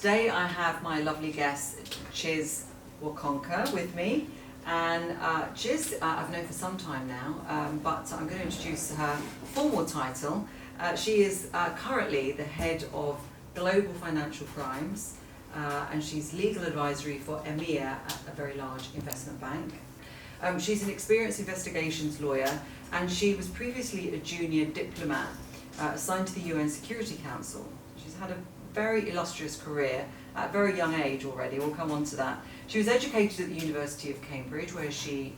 Today I have my lovely guest Chiz Nwokonkow with me, and Chiz I've known for some time now, but I'm going to introduce her formal title. She is currently the head of Global Financial Crimes, and she's legal advisory for EMEA at a very large investment bank. She's an experienced investigations lawyer, and she was previously a junior diplomat assigned to the UN Security Council. She's had a very illustrious career at a very young age already. We'll come on to that. She was educated at the University of Cambridge, where she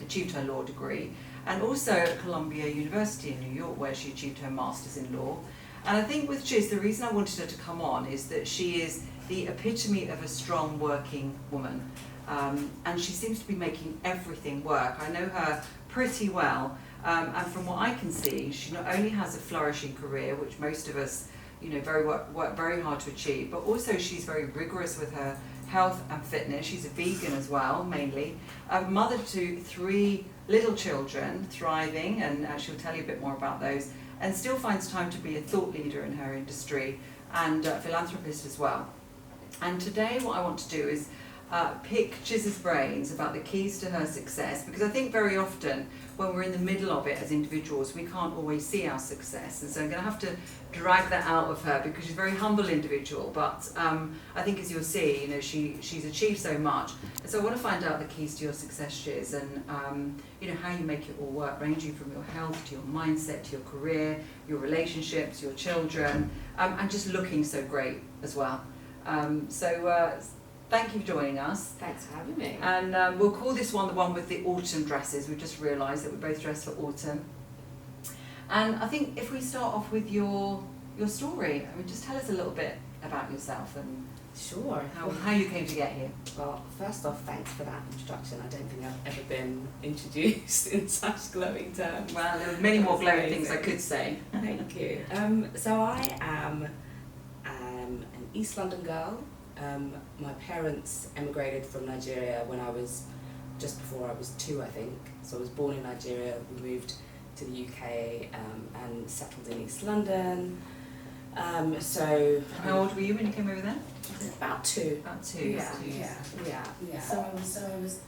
achieved her law degree, and also at Columbia University in New York, where she achieved her master's in law. And I think with Chiz, the reason I wanted her to come on is that she is the epitome of a strong working woman. And she seems to be making everything work. I know her pretty well, and from what I can see, she not only has a flourishing career, which most of us work very hard to achieve, but also she's very rigorous with her health and fitness. She's a vegan as well, mainly. A mother to 3 little children, thriving, and she'll tell you a bit more about those, and still finds time to be a thought leader in her industry, and a philanthropist as well. And today what I want to do is pick Chiz's brains about the keys to her success, because I think very often when we're in the middle of it as individuals, we can't always see our success, and so I'm going to have to drag that out of her, because she's a very humble individual, but I think, as you'll see, she's achieved so much. And so I want to find out the keys to your success, Chiz, and how you make it all work, ranging from your health to your mindset to your career, your relationships, your children, and just looking so great as well. Thank you for joining us. Thanks for having me. And we'll call this one the one with the autumn dresses. We've just realised that we both dressed for autumn. And I think if we start off with your story, just tell us a little bit about yourself and sure how you came to get here. Well, first off, thanks for that introduction. I don't think I've ever been introduced in such glowing terms. Well, there are many more glowing things I could say. Thank you. So I am an East London girl. My parents emigrated from Nigeria when I was just before I was 2, I think. So I was born in Nigeria. We moved to the UK and settled in East London. How old were you when you came over there? About 2. About 2. Yeah. So I was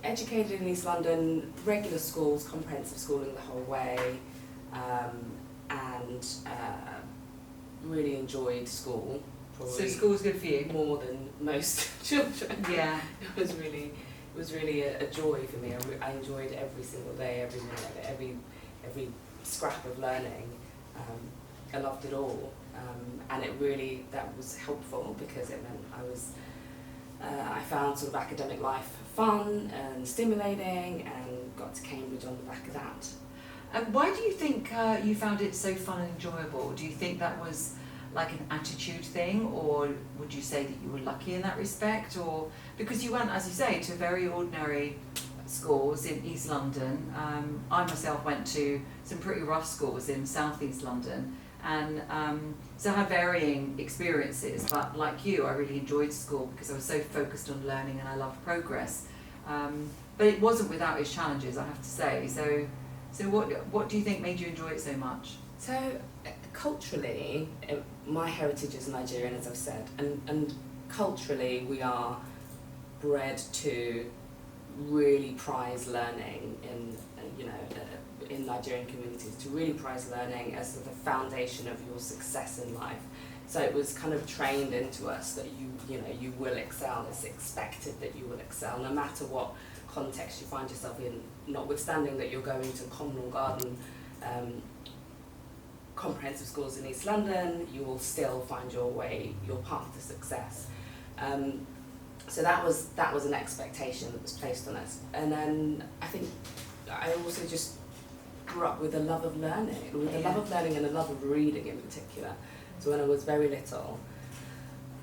educated in East London, regular schools, comprehensive schooling the whole way, and really enjoyed school. So school was good for you? More than most children. Yeah. It was really a joy for me. I enjoyed every single day, every minute, every scrap of learning. I loved it all, and that was helpful, because it meant I found sort of academic life fun and stimulating, and got to Cambridge on the back of that. Why do you think you found it so fun and enjoyable? Do you think that was like an attitude thing, or would you say that you were lucky in that respect, or because you went, as you say, to very ordinary schools in East London? I myself went to some pretty rough schools in South East London, and so I had varying experiences, but like you, I really enjoyed school because I was so focused on learning and I loved progress. But it wasn't without its challenges, I have to say. So what do you think made you enjoy it so much? So culturally, my heritage is Nigerian, as I've said, and culturally we are bred to really prize learning in Nigerian communities, to really prize learning as the foundation of your success in life. So it was kind of trained into us that you will excel. It's expected that you will excel, no matter what context you find yourself in, notwithstanding that you're going to Commonwealth Garden comprehensive schools in East London, you will still find your path to success. So that was an expectation that was placed on us. And then I think I also just grew up with a love of learning, and a love of reading in particular. So when I was very little,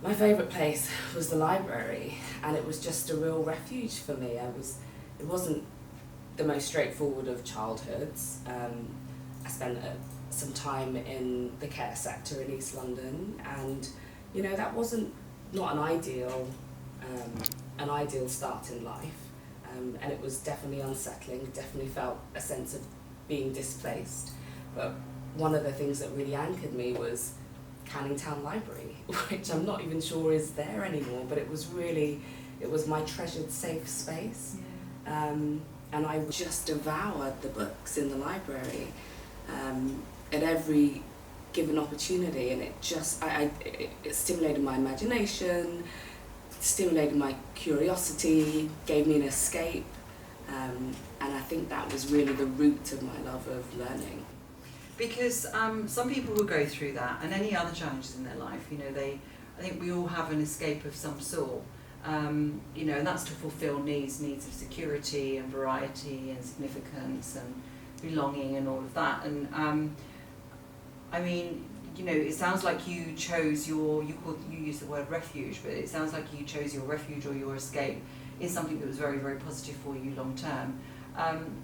my favourite place was the library, and it was just a real refuge for me. It wasn't the most straightforward of childhoods. I spent some time in the care sector in East London, and that wasn't not an ideal start in life, and it was definitely unsettling. Definitely felt a sense of being displaced. But one of the things that really anchored me was Canning Town Library, which I'm not even sure is there anymore, but it was my treasured safe space. Yeah. And I just devoured the books in the library at every given opportunity, and it just it stimulated my imagination, stimulated my curiosity, gave me an escape, and I think that was really the root of my love of learning. Because some people will go through that, and any other challenges in their life, you know, I think we all have an escape of some sort, you know, and that's to fulfill needs of security and variety and significance and belonging and all of that. And I mean, you know, it sounds like you chose you use the word refuge, but it sounds like you chose your refuge or your escape is something that was very, very positive for you long term.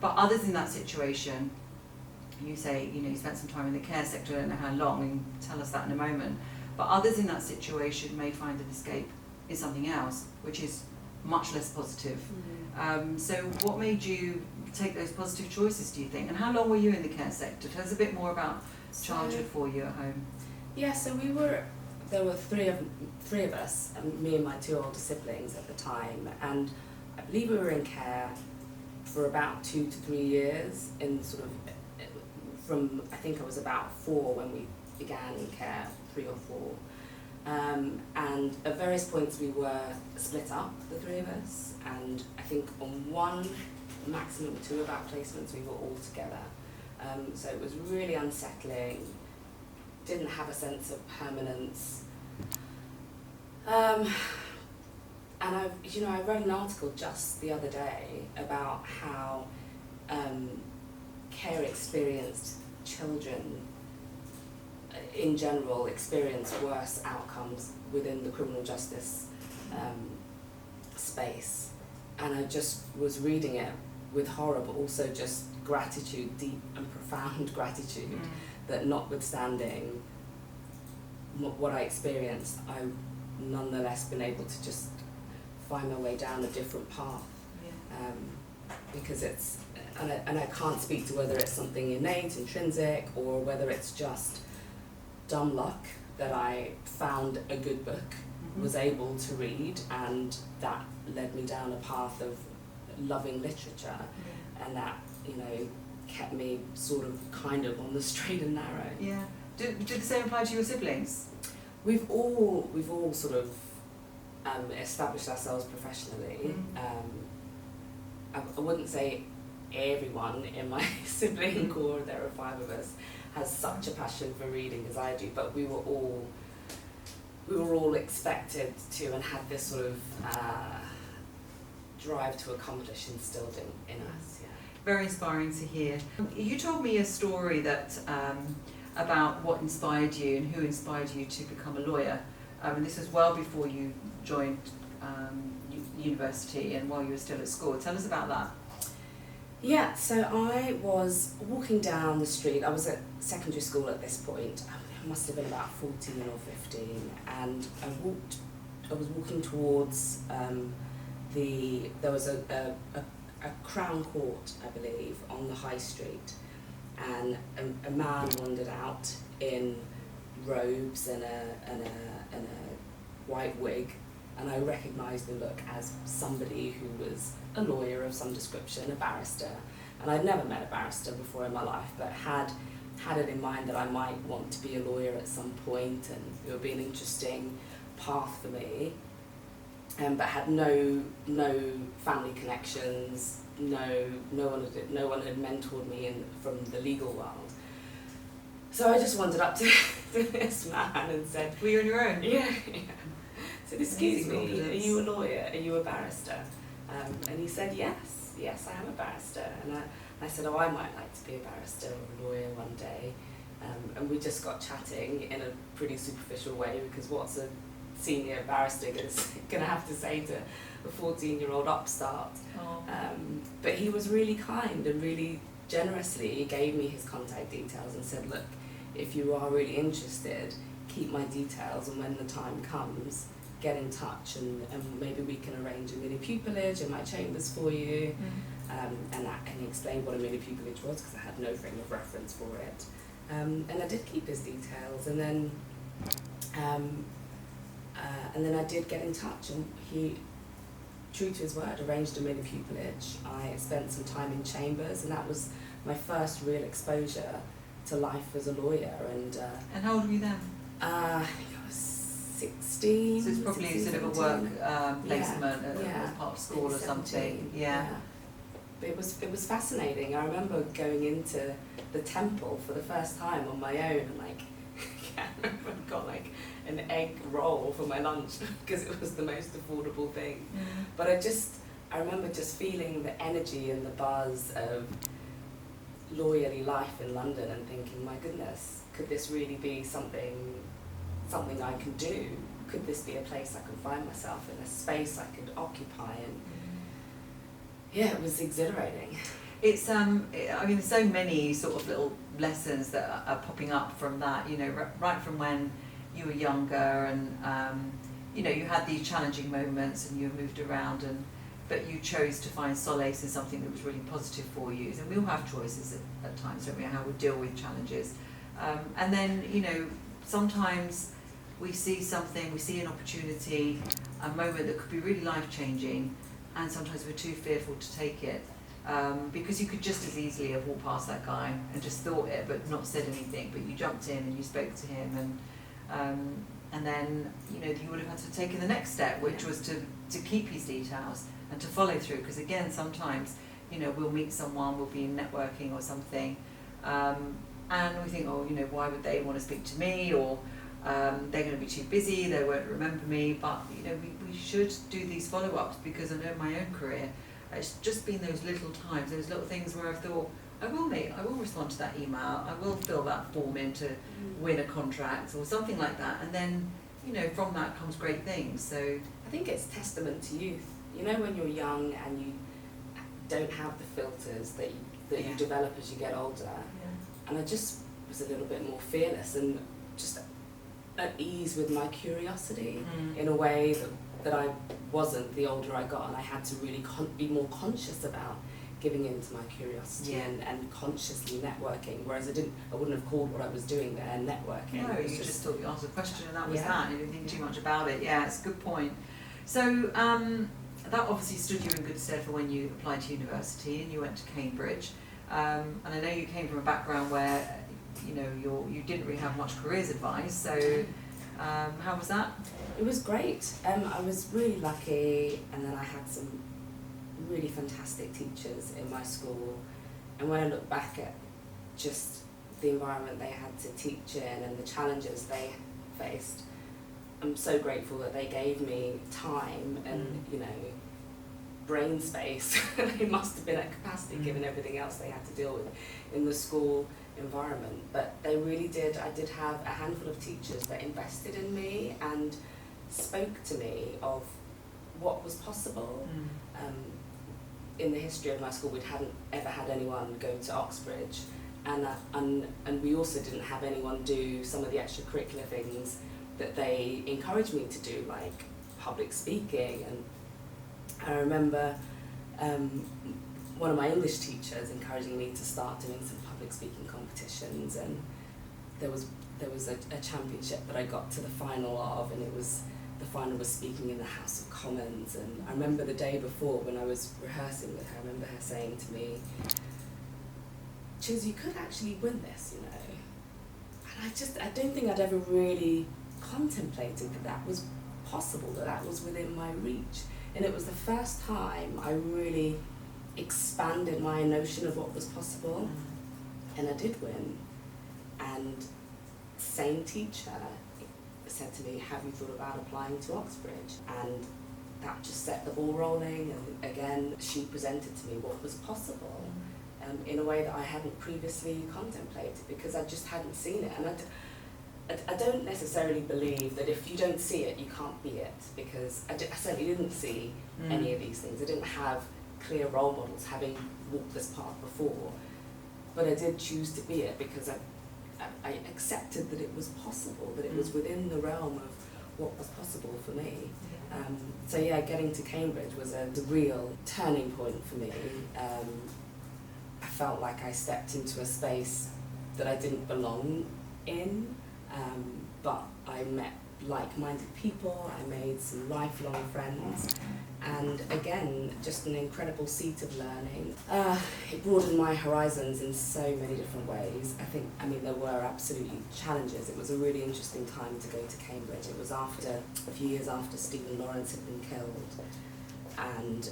But others in that situation, you say, you know, you spent some time in the care sector, I don't know how long, and tell us that in a moment. But others in that situation may find an escape in something else, which is much less positive. So what made you take those positive choices, do you think? And how long were you in the care sector? Tell us a bit more about childhood for you at home. Yeah, so there were three of us, me and my two older siblings at the time, and I believe we were in care for about 2 to 3 years, in sort of from, I think I was about 4 when we began in care, 3 or 4. And at various points we were split up, the 3 of us, and I think on 1, maximum 2 of our placements we were all together. So it was really unsettling, didn't have a sense of permanence. And I read an article just the other day about how care experienced children in general experience worse outcomes within the criminal justice space. And I just was reading it with horror, but also just gratitude, deep and profound gratitude, that notwithstanding what I experienced, I've nonetheless been able to just find my way down a different path. Because it's, and I can't speak to whether it's something innate, intrinsic, or whether it's just dumb luck that I found a good book, was able to read, and that led me down a path of loving literature, and that, you know, kept me sort of kind of on the straight and narrow. Yeah. Did the same apply to your siblings? We've all sort of established ourselves professionally. I wouldn't say everyone in my sibling core, there are 5 of us, has such a passion for reading as I do, but we were all expected to, and had this sort of drive to accomplish instilled in us. Yeah. Very inspiring to hear. You told me a story that about what inspired you and who inspired you to become a lawyer. And this was well before you joined university and while you were still at school. Tell us about that. Yeah, so I was walking down the street. I was at secondary school at this point. I must have been about 14 or 15, and I was walking towards there was a Crown Court, I believe, on the High Street, and a man wandered out in robes and a white wig, and I recognised the look as somebody who was a lawyer of some description, a barrister. And I'd never met a barrister before in my life, but had it in mind that I might want to be a lawyer at some point, and it would be an interesting path for me. But had no family connections, no one had mentored me from the legal world. So I just wandered up to this man and said, "Were you on your own?" Yeah. I said, "Excuse me, are you a lawyer? Are you a barrister?" And he said, yes, I am a barrister. And I said, "Oh, I might like to be a barrister or a lawyer one day." And we just got chatting in a pretty superficial way, because what's a senior barrister going to have to say to a 14-year-old upstart? Oh. But he was really kind and really generously gave me his contact details and said, "Look, if you are really interested, keep my details, and when the time comes, get in touch, and maybe we can arrange a mini pupillage in my chambers for you." And he explained what a mini pupillage was, because I had no frame of reference for it. And I did keep his details, and then And then I did get in touch, and he, true to his word, arranged a mini pupillage. I spent some time in chambers, and that was my first real exposure to life as a lawyer. And how old were you then? I think I was 16. So it's probably 16, sort of a 17. work placement as part of school maybe or something. 17, But it was fascinating. I remember going into the temple for the first time on my own, and I remember I got an egg roll for my lunch because it was the most affordable thing. Mm. But I remember just feeling the energy and the buzz of lawyerly life in London and thinking, my goodness, could this really be something I can do? Could this be a place I could find myself in, a space I could occupy? And yeah, it was exhilarating. It's I mean, there's so many sort of little lessons that are popping up from that, right from when you were younger, and you had these challenging moments and you moved around, but you chose to find solace in something that was really positive for you. And we all have choices at times, don't we, how we deal with challenges. And then, sometimes we see something, we see an opportunity, a moment that could be really life-changing, and sometimes we're too fearful to take it. Because you could just as easily have walked past that guy and just thought it but not said anything, but you jumped in and you spoke to him, and then you would have had to have taken the next step, which was to keep his details and to follow through, because again sometimes we'll meet someone, we'll be in networking or something, and we think, why would they want to speak to me, or they're going to be too busy, they won't remember me. But we should do these follow-ups, because I know in my own career it's just been those little times, those little things where I've thought, I will respond to that email, I will fill that form in to win a contract or something like that, and then from that comes great things. So I think it's testament to youth. When you're young and you don't have the filters that you develop as you get older, and I just was a little bit more fearless and just at ease with my curiosity in a way that I wasn't the older I got, and I had to really be more conscious about giving in to my curiosity and consciously networking, whereas I wouldn't have called what I was doing there networking. No, you just thought you asked a question and that was that, you didn't think too much about it. Yeah, it's a good point. So that obviously stood you in good stead for when you applied to university and you went to Cambridge, and I know you came from a background where you didn't really have much careers advice, so how was that? It was great. I was really lucky, and then I had some really fantastic teachers in my school, and when I look back at just the environment they had to teach in and the challenges they faced, I'm so grateful that they gave me time and brain space. They must have been at capacity given everything else they had to deal with in the school environment. But they really did. I did have a handful of teachers that invested in me and spoke to me of what was possible. In the history of my school, we hadn't ever had anyone go to Oxbridge, and we also didn't have anyone do some of the extracurricular things that they encouraged me to do, like public speaking. And I remember one of my English teachers encouraging me to start doing some public speaking competitions, and there was a championship that I got to the final of, and the final was speaking in the House of Commons. And I remember the day before when I was rehearsing with her, I remember her saying to me, Chiz, you could actually win this, And I don't think I'd ever really contemplated that was possible, that was within my reach. And it was the first time I really expanded my notion of what was possible, and I did win. And same teacher said to me, have you thought about applying to Oxbridge? And that just set the ball rolling, and again she presented to me what was possible in a way that I hadn't previously contemplated, because I just hadn't seen it. And I don't necessarily believe that if you don't see it, you can't be it, because I certainly didn't see any of these things. I didn't have clear role models having walked this path before, but I did choose to be it because I accepted that it was possible, that it was within the realm of what was possible for me. So yeah, getting to Cambridge was a real turning point for me. I felt like I stepped into a space that I didn't belong in, but I met like-minded people, I made some lifelong friends, and again, just an incredible seat of learning. It broadened my horizons in so many different ways. I mean, there were absolutely challenges. It was a really interesting time to go to Cambridge. It was after, a few years after Stephen Lawrence had been killed, and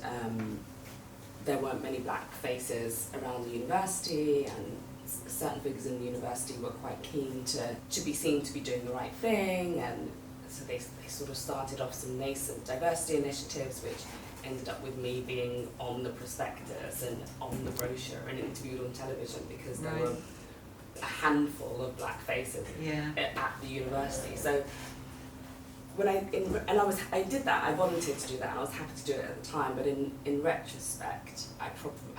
there weren't many black faces around the university, and certain figures in the university were quite keen to be seen to be doing the right thing, and so they sort of started off some nascent diversity initiatives, which ended up with me being on the prospectus and on the brochure and interviewed on television, because there were a handful of black faces at the university. So when I did that, I volunteered to do that, and I was happy to do it at the time, but in retrospect, I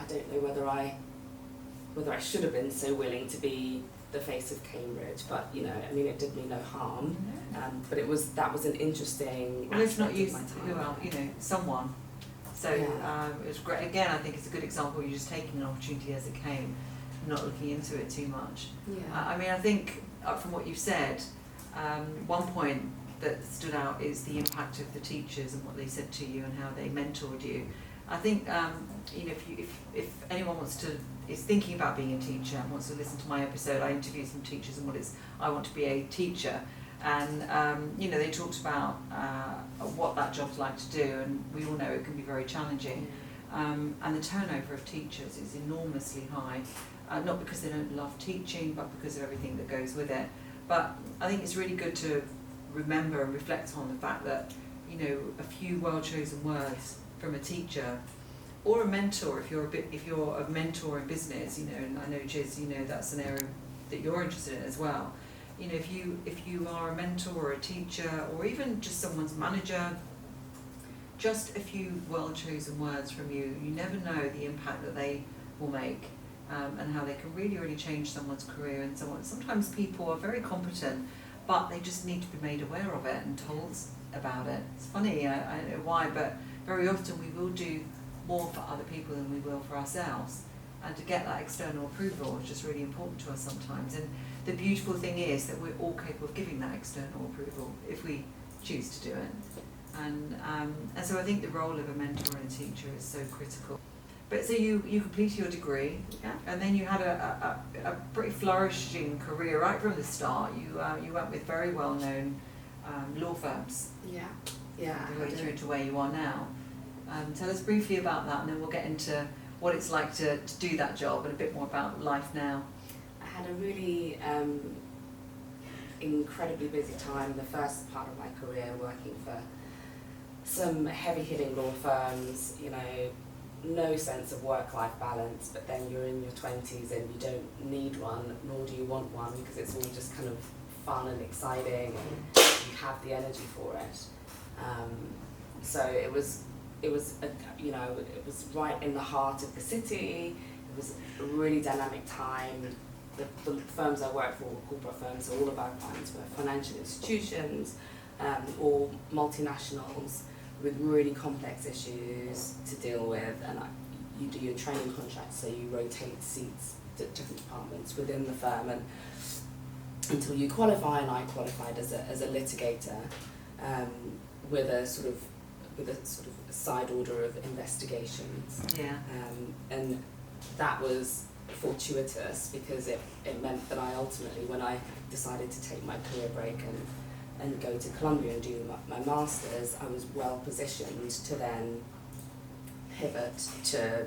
don't know whether I should have been so willing to be the face of Cambridge, but you know, I mean, it did me no harm. But that was an interesting. Well, if not you, who else? You know, someone. So it was great. Again, I think it's a good example. You're just taking an opportunity as it came, not looking into it too much. I mean, I think from what you've said, one point that stood out is the impact of the teachers and what they said to you and how they mentored you. I think you know, if anyone is thinking about being a teacher and wants to listen to my episode, I interviewed some teachers and I want to be a teacher, and you know, they talked about what that job's like to do, and we all know it can be very challenging, and the turnover of teachers is enormously high, not because they don't love teaching, but because of everything that goes with it. But I think it's really good to remember and reflect on the fact that, you know, a few well-chosen words from a teacher or a mentor, if you're a mentor in business, you know, and I know, Chiz, you know, that's an area that you're interested in as well. You know, if you are a mentor or a teacher or even just someone's manager, just a few well-chosen words from you, you never know the impact that they will make, and how they can really, really change someone's career. And sometimes people are very competent, but they just need to be made aware of it and told about it. It's funny, I don't know why, but very often we will do more for other people than we will for ourselves. And to get that external approval is just really important to us sometimes. And the beautiful thing is that we're all capable of giving that external approval if we choose to do it. And so I think the role of a mentor and a teacher is so critical. But so you completed your degree, and then you had a pretty flourishing career right from the start. You went with very well-known law firms. All the way through to where you are now. Tell us briefly about that, and then we'll get into what it's like to do that job and a bit more about life now. I had a really incredibly busy time, the first part of my career, working for some heavy-hitting law firms, you know, no sense of work-life balance, but then you're in your 20s and you don't need one, nor do you want one, because it's all just kind of fun and exciting and you have the energy for it. So it was right in the heart of the city. It was a really dynamic time. The firms I worked for were corporate firms, so all of our clients were financial institutions, or multinationals with really complex issues to deal with, and you do your training contracts, so you rotate seats to different departments within the firm, and until you qualify. And I qualified as a litigator, with a sort of side order of investigations. And that was fortuitous, because it meant that I ultimately, when I decided to take my career break and go to Columbia and do my master's, I was well positioned to then pivot to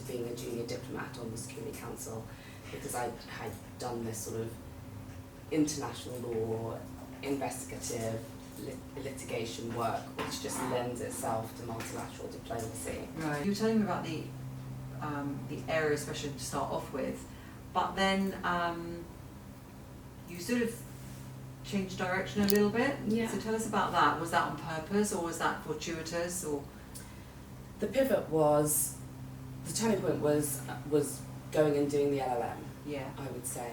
being a junior diplomat on the Security Council, because I had done this sort of international law, investigative litigation work, which just lends itself to multilateral diplomacy. Right. You were telling me about the area, especially to start off with, but then you sort of changed direction a little bit. So tell us about that. Was that on purpose, or was that fortuitous, or? The pivot was, the turning point was going and doing the LLM. I would say.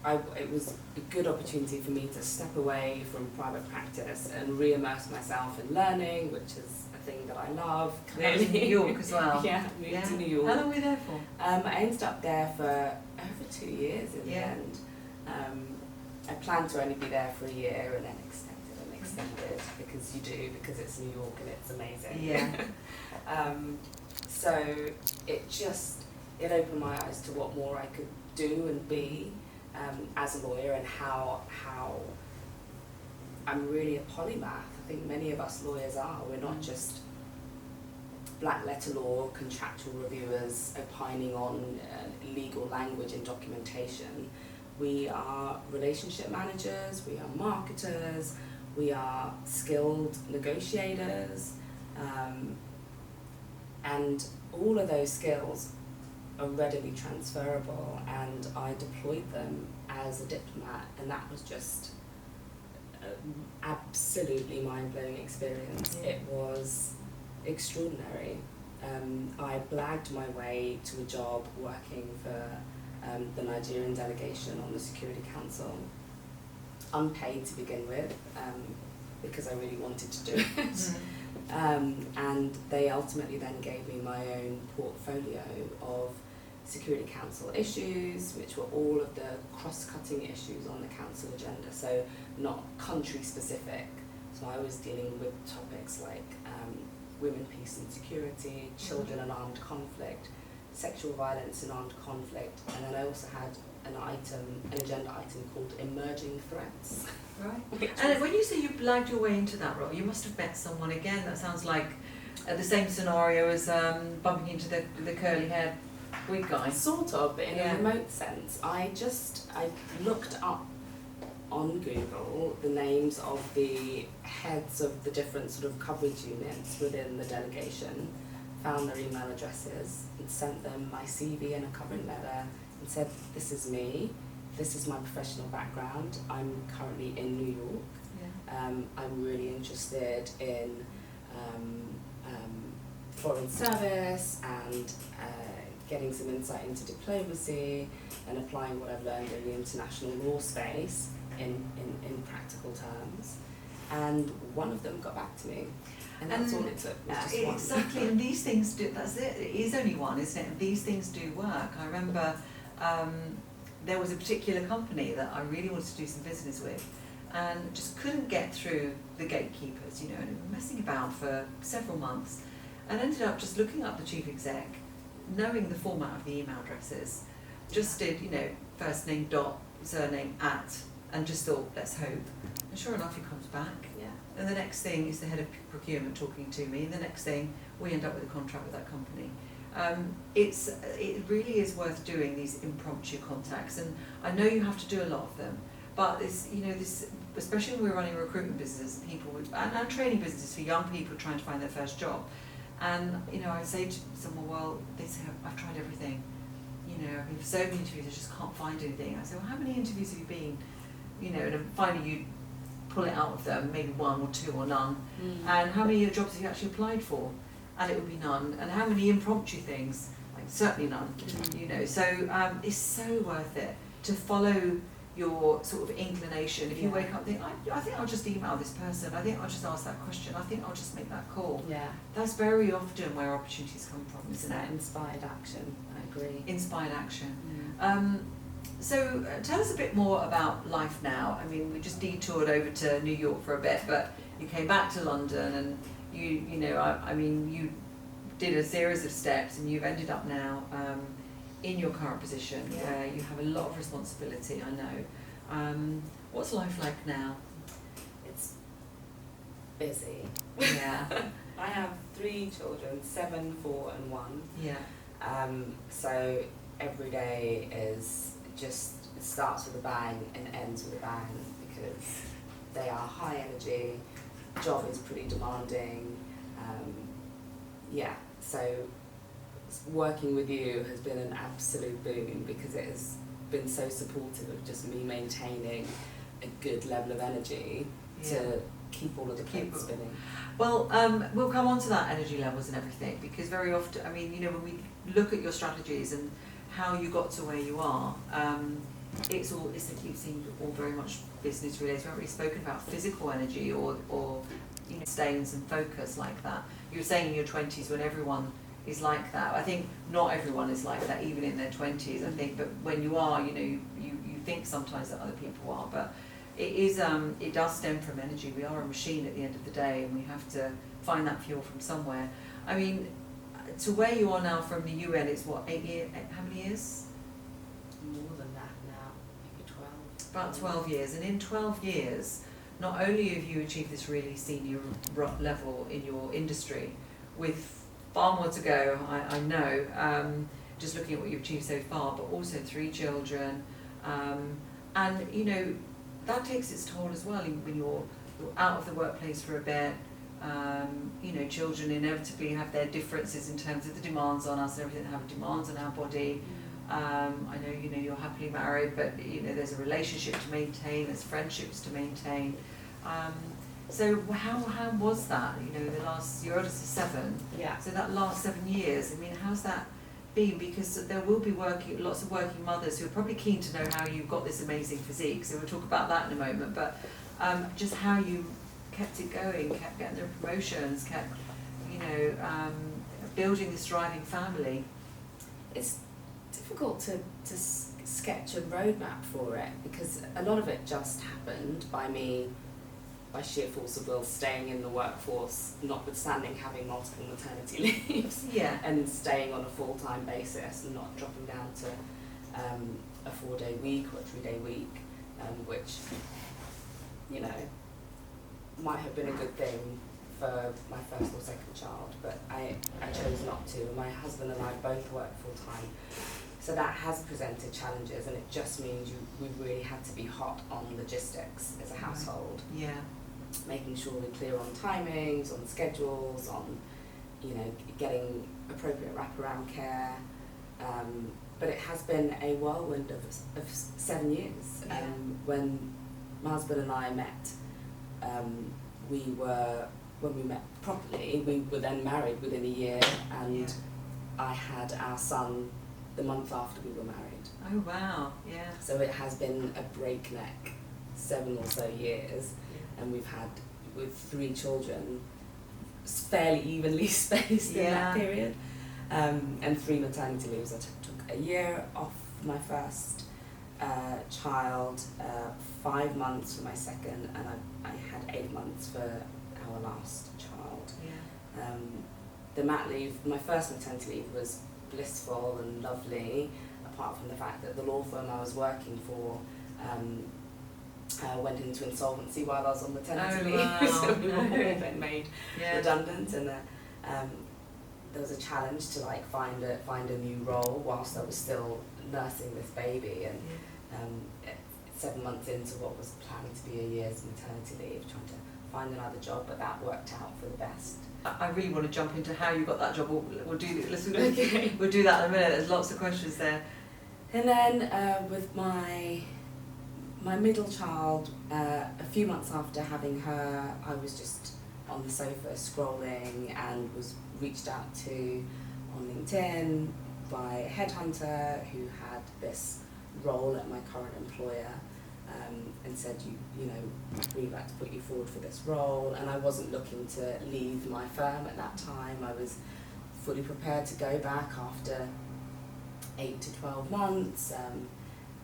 It was a good opportunity for me to step away from private practice and re-immerse myself in learning, which is a thing that I love. In New York as well. Moved to New York. How long were you there for? I ended up there for over 2 years in the end. I planned to only be there for a year and then extended because you do, because it's New York and it's amazing. Yeah. So it opened my eyes to what more I could do and be as a lawyer, and how I'm really a polymath. I think many of us lawyers are. We're not just black letter law, contractual reviewers opining on legal language and documentation. We are relationship managers, we are marketers, we are skilled negotiators, and all of those skills are readily transferable, and I deployed them as a diplomat, and that was just an absolutely mind-blowing experience. Yeah. It was extraordinary. I blagged my way to a job working for the Nigerian delegation on the Security Council, unpaid to begin with, because I really wanted to do it. And they ultimately then gave me my own portfolio of Security Council issues, which were all of the cross-cutting issues on the council agenda, so not country specific. So I was dealing with topics like women, peace and security, children and armed conflict, sexual violence and armed conflict, and then I also had an agenda item called emerging threats. Right. And when you say you blagged your way into that role, you must have met someone again. That sounds like the same scenario as bumping into the curly haired wig guy. Sort of, but in a remote sense. I looked up on Google the names of the heads of the different sort of coverage units within the delegation, found their email addresses and sent them my CV and a covering letter and said, this is me, this is my professional background, I'm currently in New York, I'm really interested in foreign service and getting some insight into diplomacy and applying what I've learned in the international law space in practical terms. And one of them got back to me, and that's all it took, was just one. Exactly, and these things do, that's it, it is only one, isn't it? And these things do work. I remember there was a particular company that I really wanted to do some business with, and just couldn't get through the gatekeepers, you know, and messing about for several months, and ended up just looking up the chief exec, knowing the format of the email addresses, just did, you know, first name dot surname at, and just thought, let's hope. And sure enough, he comes back. Yeah. And the next thing is the head of procurement talking to me, and the next thing we end up with a contract with that company. It really is worth doing these impromptu contacts, and I know you have to do a lot of them, but this, you know, this, especially when we're running a recruitment business, and training business for young people trying to find their first job. And, you know, I say to someone, well, they say, I've tried everything. You know, I've been for so many interviews, I just can't find anything. I say, well, how many interviews have you been? You know, and then finally you pull it out of them, maybe one or two or none. And how many jobs have you actually applied for? And it would be none. And how many impromptu things? Like, certainly none. You know, so it's so worth it to follow your sort of inclination. If you wake up and think, I think I'll just email this person, I think I'll just ask that question, I think I'll just make that call. Yeah. That's very often where opportunities come from, isn't it? Inspired action, I agree. Inspired action. So tell us a bit more about life now. I mean, we just detoured over to New York for a bit, but you came back to London, and you know, I mean, you did a series of steps, and you've ended up now in your current position, where you have a lot of responsibility, I know. What's life like now? It's busy. Yeah. I have 3 children, 7, 4 and 1. Yeah. So every day it starts with a bang and ends with a bang, because they are high energy, job is pretty demanding. So working with you has been an absolute boon, because it has been so supportive of just me maintaining a good level of energy to keep all of the plates spinning. Well, we'll come on to that energy levels and everything, because very often, I mean, you know, when we look at your strategies and how you got to where you are, it seems all very much business related. We haven't really spoken about physical energy or you know, stains and focus like that. You were saying in your 20s when everyone is like that. I think not everyone is like that, even in their 20s, I think, but when you are, you know, you think sometimes that other people are, but it does stem from energy. We are a machine at the end of the day, and we have to find that fuel from somewhere. I mean, to where you are now from the UN, it's what, 8 years, how many years? More than that now, maybe 12. About 12 years, and in 12 years, not only have you achieved this really senior level in your industry, with far more to go, I know, just looking at what you've achieved so far, but also 3 children, and you know, that takes its toll as well when you're out of the workplace for a bit. You know, children inevitably have their differences in terms of the demands on us and everything, have demands on our body. I know, you know, you're happily married, but you know, there's a relationship to maintain, there's friendships to maintain. So how was that? You know, the last, your oldest is 7. Yeah. So that last 7 years, I mean, how's that been? Because there will be lots of working mothers who are probably keen to know how you've got this amazing physique. So we'll talk about that in a moment. But just how you kept it going, kept getting the promotions, kept, you know, building this thriving family. It's difficult to sketch a roadmap for it, because a lot of it just happened by me, by sheer force of will, staying in the workforce, notwithstanding having multiple maternity leaves, Yeah. and staying on a full-time basis and not dropping down to a 4-day week or a 3-day week, which, you know, might have been a good thing for my first or second child, but I chose not to. My husband and I both work full-time, so that has presented challenges, and it just means we really had to be hot on logistics as a household. Yeah. Making sure we're clear on timings, on schedules, on, you know, getting appropriate wraparound care. But it has been a whirlwind of 7 years. Yeah. When my husband and I met, when we met properly, we were then married within a year, and I had our son the month after we were married. Oh wow, yeah. So it has been a breakneck 7 or so years, and we've had, with 3 children, fairly evenly spaced in that period, and 3 maternity leaves. I took a year off my first child, 5 months for my second, and I had 8 months for our last child. Yeah. The mat leave, my first maternity leave, was blissful and lovely, apart from the fact that the law firm I was working for went into insolvency while I was on maternity leave. Wow. So we were all then made redundant, and there was a challenge to like find a new role whilst I was still nursing this baby, and 7 months into what was planning to be a year's maternity leave, trying to find another job, but that worked out for the best. I really want to jump into how you got that job. We'll do that in a minute. There's lots of questions there. And then with my middle child, a few months after having her, I was just on the sofa scrolling and was reached out to on LinkedIn by a headhunter who had this role at my current employer, and said, you know, we'd like to put you forward for this role. And I wasn't looking to leave my firm at that time. I was fully prepared to go back after 8 to 12 months,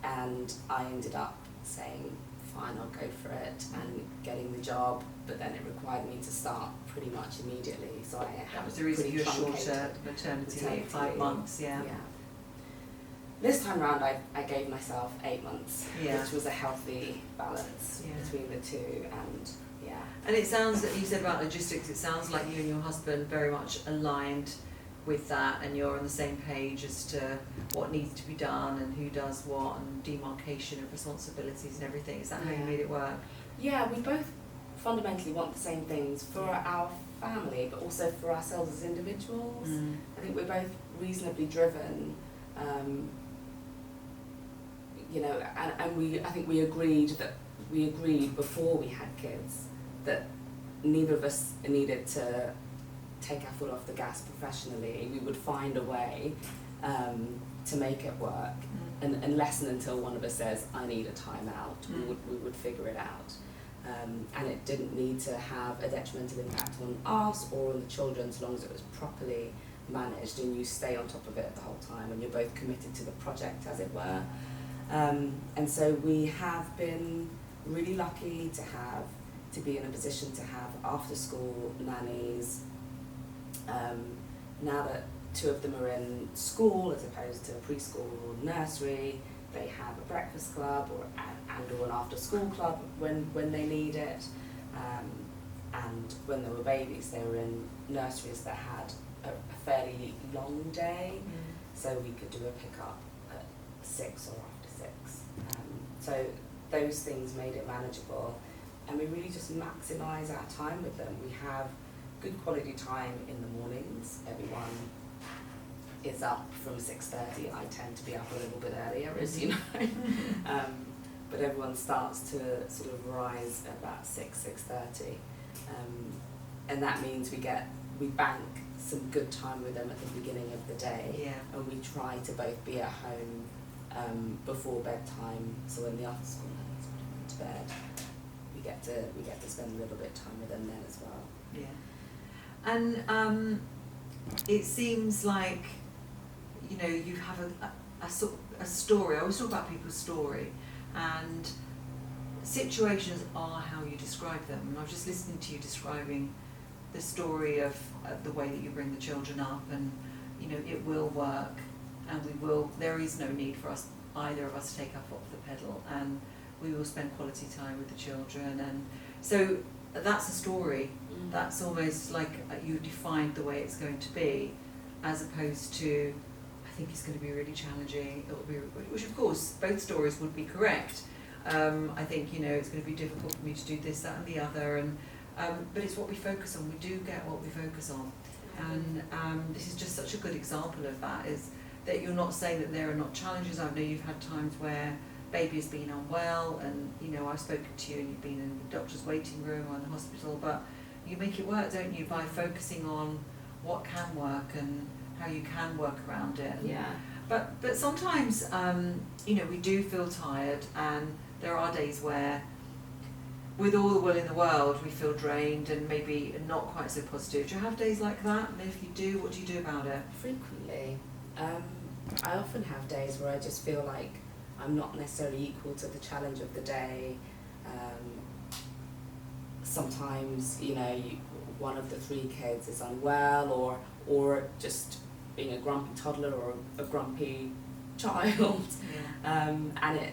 and I ended up saying, fine, I'll go for it, and getting the job, but then it required me to start pretty much immediately, so I had That was the reason you were shorter maternity leave, 5 leave. months, yeah. This time round I gave myself 8 months, Yeah. which was a healthy balance between the two, and And it sounds that you said about logistics, it sounds like you and your husband very much aligned with that, and you're on the same page as to what needs to be done and who does what, and demarcation of responsibilities and everything. Is that how you made it work? Yeah, we both fundamentally want the same things for our family, but also for ourselves as individuals. I think we're both reasonably driven, you know, and I think we agreed before we had kids that neither of us needed to take our foot off the gas professionally. We would find a way to make it work, and unless and until one of us says, I need a timeout, we would figure it out. And it didn't need to have a detrimental impact on us or on the children, as long as it was properly managed and you stay on top of it the whole time and you're both committed to the project, as it were. And so we have been really lucky to be in a position to have after school nannies. Now that 2 of them are in school as opposed to preschool or nursery, they have a breakfast club or an after school club when they need it. And when they were babies, they were in nurseries that had a fairly long day, so we could do a pickup at 6 or after 6. So those things made it manageable, and we really just maximise our time with them. We have good quality time in the mornings. Everyone is up from 6:30. I tend to be up a little bit earlier, as you know. But everyone starts to sort of rise at about 6:30. And that means we bank some good time with them at the beginning of the day, and we try to both be at home before bedtime, so when the after school nannies put them into bed, we get to spend a little bit of time with them then as well. Yeah. And it seems like, you know, you have a story. I always talk about people's story, and situations are how you describe them. And I was just listening to you describing the story of the way that you bring the children up, and you know, it will work, and there is no need for either of us to take our foot off the pedal, and we will spend quality time with the children. And so that's a story. That's almost like you defined the way it's going to be, as opposed to, I think it's going to be really challenging, which of course both stories would be correct. I think, you know, it's going to be difficult for me to do this, that and the other, but it's what we focus on. We do get what we focus on, and this is just such a good example of that, is that you're not saying that there are not challenges. I know you've had times where baby has been unwell, and you know, I've spoken to you and you've been in the doctor's waiting room or in the hospital, but you make it work, don't you, by focusing on what can work and how you can work around it. But sometimes, you know, we do feel tired, and there are days where, with all the will in the world, we feel drained and maybe not quite so positive. Do you have days like that? And if you do, what do you do about it? Frequently. I often have days where I just feel like I'm not necessarily equal to the challenge of the day. Sometimes, you know, one of the 3 kids is unwell, or just being a grumpy toddler or a grumpy child, and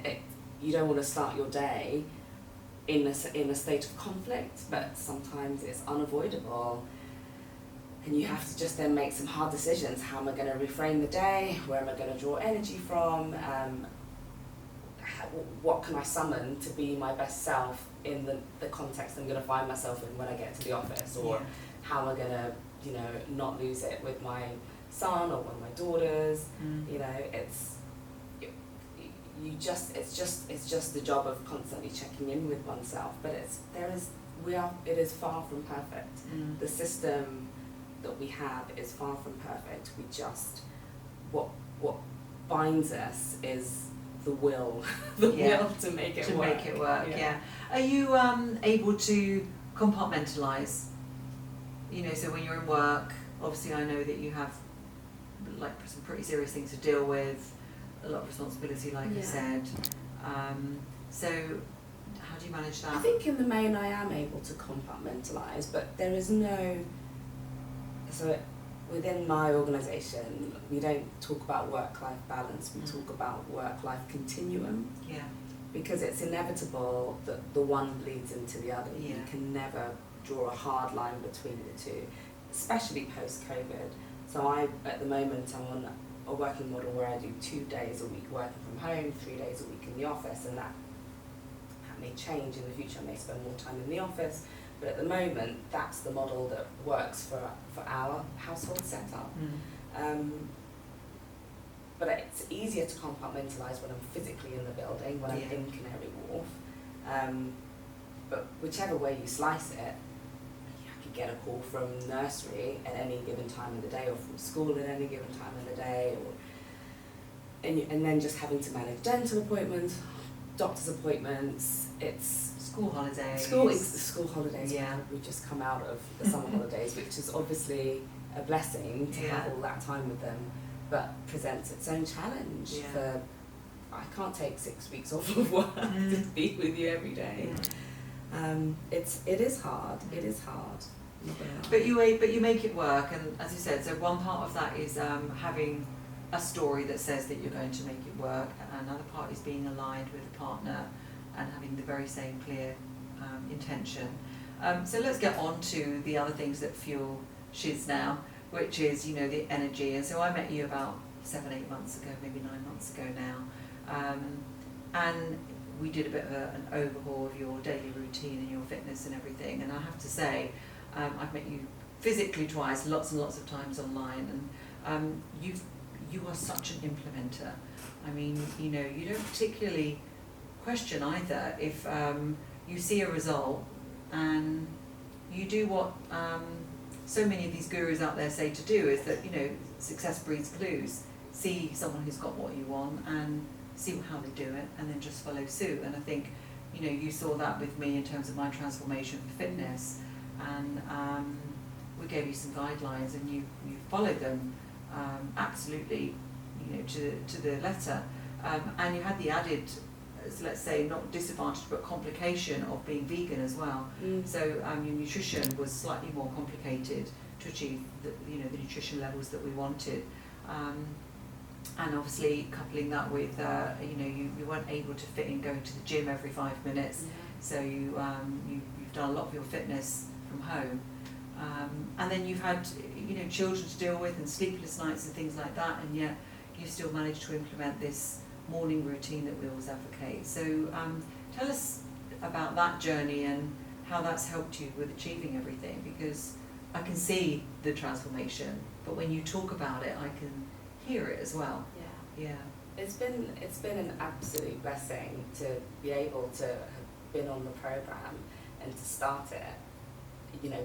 you don't want to start your day in a state of conflict, but sometimes it's unavoidable, and you have to just then make some hard decisions. How am I going to reframe the day? Where am I going to draw energy from? What can I summon to be my best self in the context I'm going to find myself in when I get to the office, or how am I going to, you know, not lose it with my son or one of my daughters. You know, it's just the job of constantly checking in with oneself, but it is far from perfect. The system that we have is far from perfect. We just, what binds us is the will, will to make it work. Are you able to compartmentalise? You know, so when you're in work, obviously I know that you have like some pretty serious things to deal with, a lot of responsibility, like you said. So how do you manage that? I think in the main I am able to compartmentalise, but there is no, so within my organisation we don't talk about work-life balance, we talk about work-life continuum. Because it's inevitable that the one bleeds into the other. You can never draw a hard line between the two, especially post-COVID. So at the moment I'm on a working model where I do 2 days a week working from home, 3 days a week in the office, and that may change in the future. I may spend more time in the office, but at the moment that's the model that works for our household setup. But it's easier to compartmentalise when I'm physically in the building, when I'm in Canary Wharf. But whichever way you slice it, I could get a call from nursery at any given time of the day, or from school at any given time of the day, and then just having to manage dental appointments, doctor's appointments. It's school holidays. School holidays. We've just come out of the summer holidays, which is obviously a blessing to have all that time with them, but presents its own challenge for I can't take 6 weeks off of work to be with you every day. It is hard. It is hard. But you make it work, and as you said, so one part of that is having a story that says that you're going to make it work. Another part is being aligned with a partner and having the very same clear intention. So let's get on to the other things that fuel Chiz now, which is, the energy. And so I met you about 7-8 months ago, maybe 9 months ago now, and we did a bit of an overhaul of your daily routine and your fitness and everything. And I have to say, I've met you physically twice, lots and lots of times online, and you are such an implementer. I mean, you don't particularly question either if you see a result and you do what so many of these gurus out there say to do, is that, success breeds clues. See someone who's got what you want and see how they do it, and then just follow suit. And I think, you saw that with me in terms of my transformation for fitness, and we gave you some guidelines, and you followed them absolutely, to the letter. And you had the added, let's say, not disadvantage but complication of being vegan as well. So your nutrition was slightly more complicated to achieve the nutrition levels that we wanted. And obviously coupling that with, you weren't able to fit in going to the gym every 5 minutes, so you've done a lot of your fitness from home. And then you've had, children to deal with and sleepless nights and things like that, and yet you still managed to implement this morning routine that we always advocate. So tell us about that journey and how that's helped you with achieving everything, because I can see the transformation, but when you talk about it, I can hear it as well. Yeah. It's been an absolute blessing to be able to have been on the program and to start it.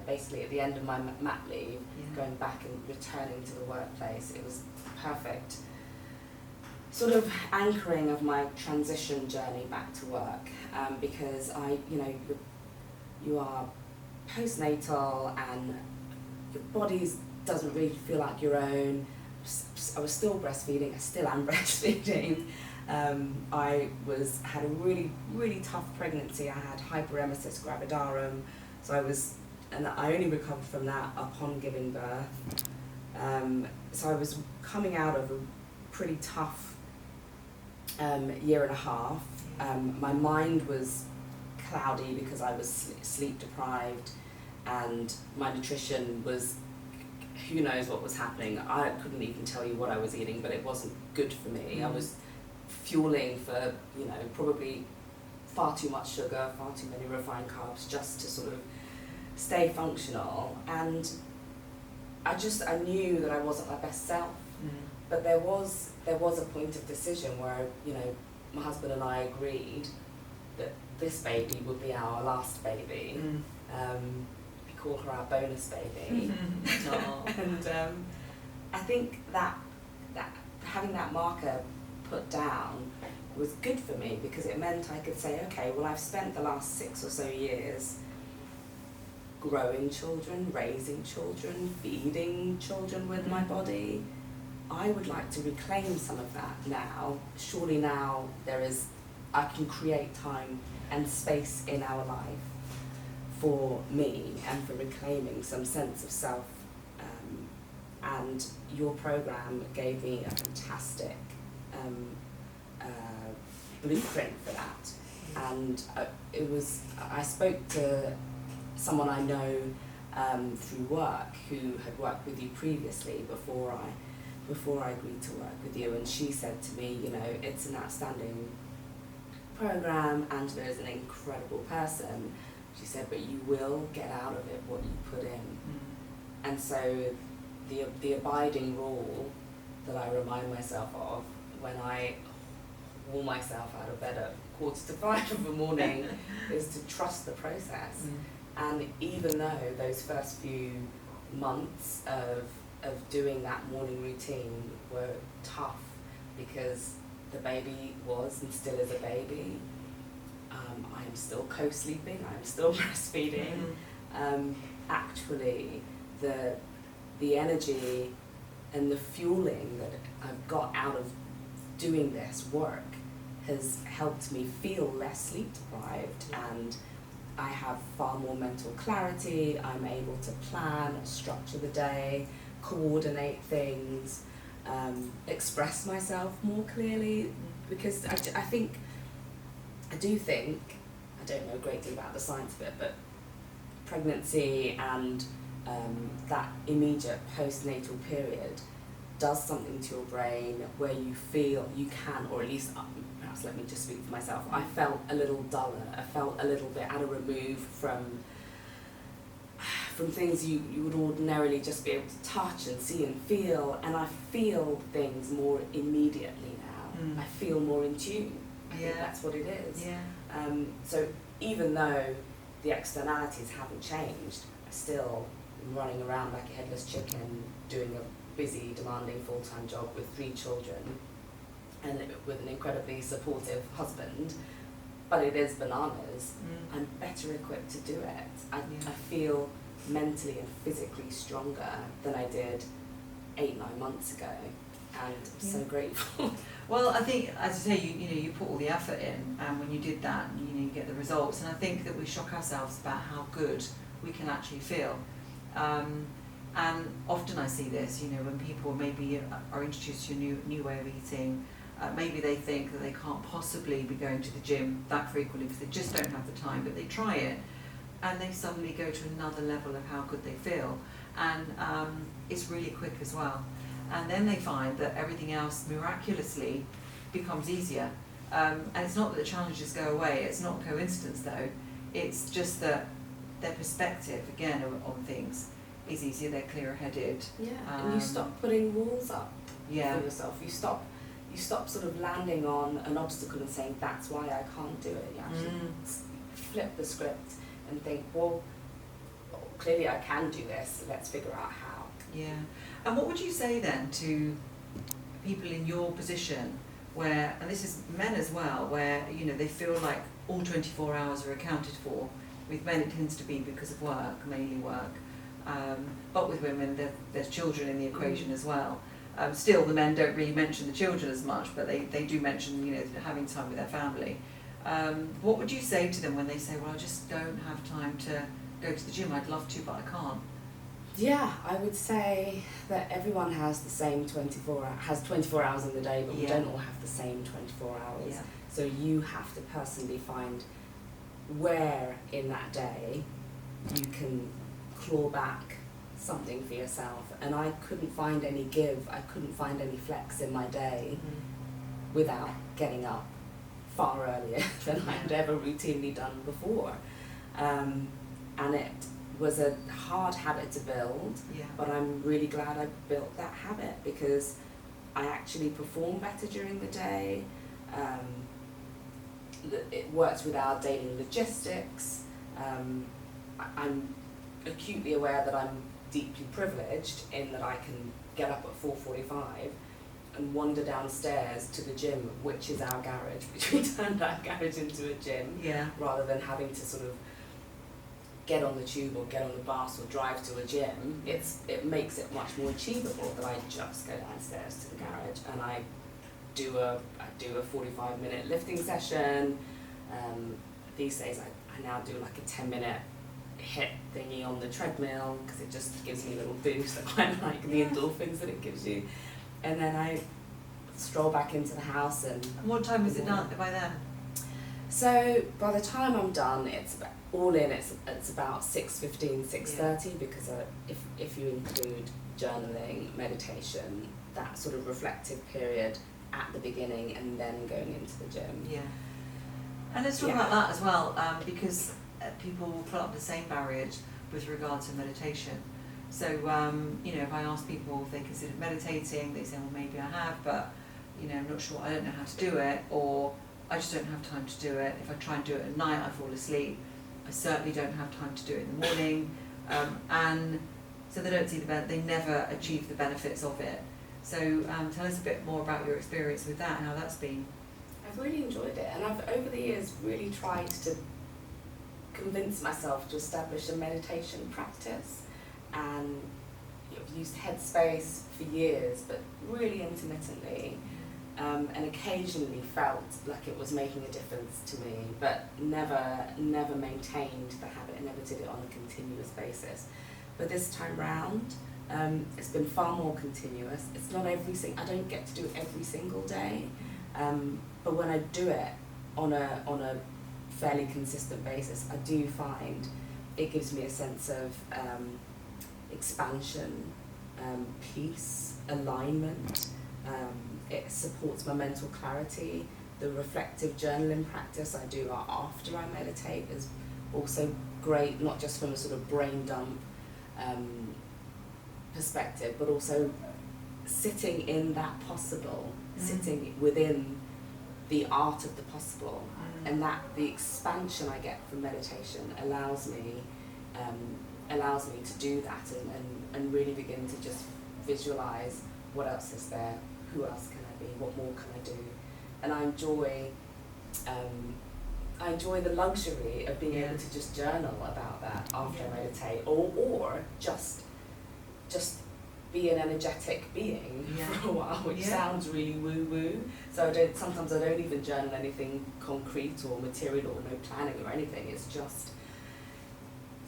Basically at the end of my mat leave, going back and returning to the workplace, it was perfect sort of anchoring of my transition journey back to work, because you are postnatal and your body doesn't really feel like your own. I was still breastfeeding. I still am breastfeeding. I had a really, really tough pregnancy. I had hyperemesis gravidarum, and I only recovered from that upon giving birth. So I was coming out of a pretty tough year and a half. My mind was cloudy because I was sleep deprived, and my nutrition was, who knows what was happening. I couldn't even tell you what I was eating, but it wasn't good for me. I was fueling for, probably far too much sugar, far too many refined carbs, just to sort of stay functional. And I knew that I wasn't my best self. But there was a point of decision where, my husband and I agreed that this baby would be our last baby. We call her our bonus baby. And I think that having that marker put down was good for me, because it meant I could say, okay, well, I've spent the last 6 or so years growing children, raising children, feeding children with my body. I would like to reclaim some of that now. Surely now I can create time and space in our life for me and for reclaiming some sense of self. And your program gave me a fantastic blueprint for that. And I spoke to someone I know through work who had worked with you previously before I agreed to work with you, and she said to me, it's an outstanding program, Angela is an incredible person. She said, but you will get out of it what you put in. And so the abiding rule that I remind myself of when I haul myself out of bed at 4:45 in the morning is to trust the process. And even though those first few months of doing that morning routine were tough, because the baby was and still is a baby, I am still co-sleeping, I am still breastfeeding. Actually, the energy and the fueling that I've got out of doing this work has helped me feel less sleep deprived, and I have far more mental clarity. I'm able to plan, structure the day, coordinate things, express myself more clearly, because I do think, I don't know a great deal about the science of it, but pregnancy and that immediate postnatal period does something to your brain where you feel you can, or at least perhaps let me just speak for myself, I felt a little duller, I felt a little bit at a remove from things you would ordinarily just be able to touch and see and feel, and I feel things more immediately now. I feel more in tune. I think that's what it is. So even though the externalities haven't changed, I'm still running around like a headless chicken, doing a busy, demanding full-time job with 3 children and with an incredibly supportive husband, but it is bananas. I'm better equipped to do it. I feel mentally and physically stronger than I did 8-9 months ago, and I'm so grateful. Well, I think, as you say, you put all the effort in, and when you did that, you get the results. And I think that we shock ourselves about how good we can actually feel. And often I see this, when people maybe are introduced to a new way of eating, maybe they think that they can't possibly be going to the gym that frequently because they just don't have the time, but they try it, and they suddenly go to another level of how good they feel, and it's really quick as well. And then they find that everything else miraculously becomes easier. And it's not that the challenges go away, it's not coincidence though, it's just that their perspective, again, on things is easier, they're clearer-headed. And you stop putting walls up for yourself. You stop sort of landing on an obstacle and saying, that's why I can't do it. You actually flip the script and think, well, clearly I can do this, let's figure out how. And what would you say then to people in your position where, and this is men as well, where they feel like all 24 hours are accounted for? With men it tends to be because of work, mainly work, but with women there's children in the equation as well. Still, the men don't really mention the children as much, but they do mention having time with their family. What would you say to them when they say, well, I just don't have time to go to the gym, I'd love to but I can't? I would say that everyone has the same 24 hours in the day, but we don't all have the same 24 hours. So you have to personally find where in that day you can claw back something for yourself. And I couldn't find any I couldn't find any flex in my day without getting up far earlier than I had ever routinely done before. And it was a hard habit to build, but I'm really glad I built that habit because I actually perform better during the day. It works with our daily logistics. I'm acutely aware that I'm deeply privileged in that I can get up at 4:45 and wander downstairs to the gym, which is our garage, which we turned our garage into a gym, rather than having to sort of get on the tube or get on the bus or drive to a gym. It makes it much more achievable that I just go downstairs to the garage and I do a 45-minute lifting session. These days I now do like a 10-minute hit thingy on the treadmill because it just gives me a little boost. I quite like the endorphins that it gives you. And then I stroll back into the house and what time is it done by then? So by the time I'm done, it's about 6:15, 6:30 because if you include journaling, meditation, that sort of reflective period at the beginning and then going into the gym. And let's talk about that as well, because people will put up the same barriers with regard to meditation. So, if I ask people if they consider meditating, they say, well, maybe I have, but, I'm not sure, I don't know how to do it, or I just don't have time to do it. If I try and do it at night, I fall asleep. I certainly don't have time to do it in the morning. And so they don't see they never achieve the benefits of it. So tell us a bit more about your experience with that and how that's been. I've really enjoyed it, and I've over the years really tried to convince myself to establish a meditation practice, and I've used Headspace for years, but really intermittently. and occasionally felt like it was making a difference to me, but never maintained the habit and never did it on a continuous basis. But this time round, it's been far more continuous. It's not I don't get to do it every single day, but when I do it on a fairly consistent basis, I do find it gives me a sense of expansion, peace, alignment. It supports my mental clarity. The reflective journaling practice I do after I meditate is also great, not just from a sort of brain dump perspective, but also sitting in that possible, sitting within the art of the possible, and that the expansion I get from meditation allows me to do that and really begin to just visualize what else is there, who else can I be, what more can I do, and I enjoy the luxury of being able to just journal about that after I meditate, or just be an energetic being for a while, which sounds really woo-woo. So sometimes I don't even journal anything concrete or material, no planning or anything. It's just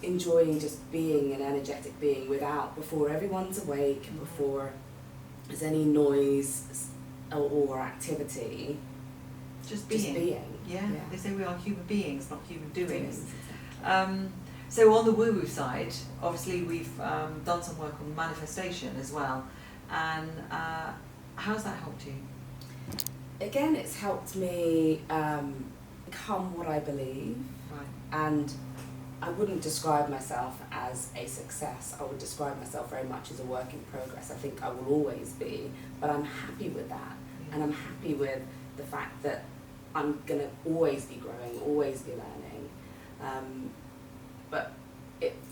enjoying just being an energetic being before everyone's awake and before there's any noise or activity. Just being. Yeah. They say we are human beings, not human doings. So on the woo-woo side, obviously we've done some work on manifestation as well, and how's that helped you? Again, it's helped me become what I believe, and I wouldn't describe myself as a success. I would describe myself very much as a work in progress. I think I will always be, but I'm happy with that, and I'm happy with the fact that I'm going to always be growing, always be learning. But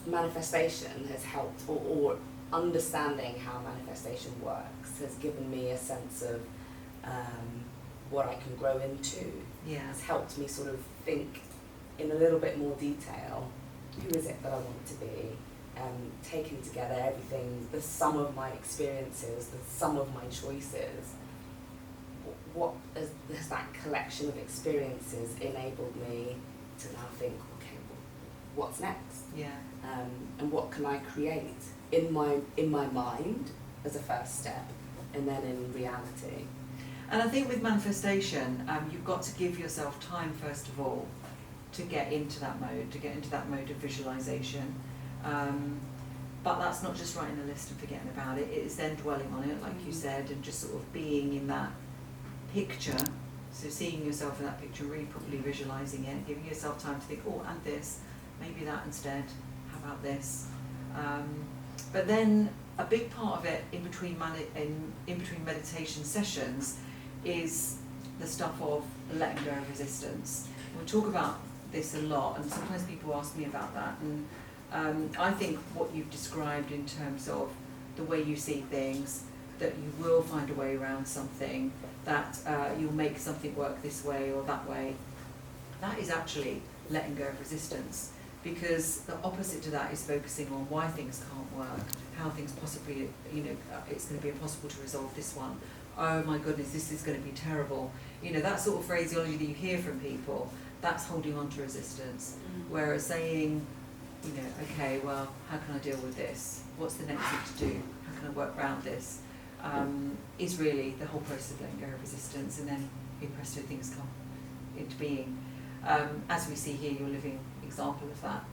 manifestation has helped, or understanding how manifestation works has given me a sense of what I can grow into. It's helped me sort of think in a little bit more detail, who is it that I want to be, taking together everything, the sum of my experiences, the sum of my choices. What has that collection of experiences enabled me to now think, okay, what's next? And what can I create in my mind as a first step, and then in reality? And I think with manifestation, you've got to give yourself time first of all to get into that mode of visualization. But that's not just writing a list and forgetting about it. It is then dwelling on it, like you said, and just sort of being in that picture. So seeing yourself in that picture, really properly visualizing it, giving yourself time to think, oh, and this, maybe that instead, how about this? But then a big part of it in between meditation sessions is the stuff of letting go of resistance. We talk about this a lot, and sometimes people ask me about that, and I think what you've described in terms of the way you see things, that you will find a way around something, that you'll make something work this way or that way, that is actually letting go of resistance, because the opposite to that is focusing on why things can't work, how things possibly, it's going to be impossible to resolve this one, oh my goodness, this is going to be terrible. That sort of phraseology that you hear from people, that's holding on to resistance. Whereas saying, okay, well, how can I deal with this? What's the next thing to do? How can I work around this? Is really the whole process of letting go of resistance, and then in presto things come into being. As we see here, you're a living example of that.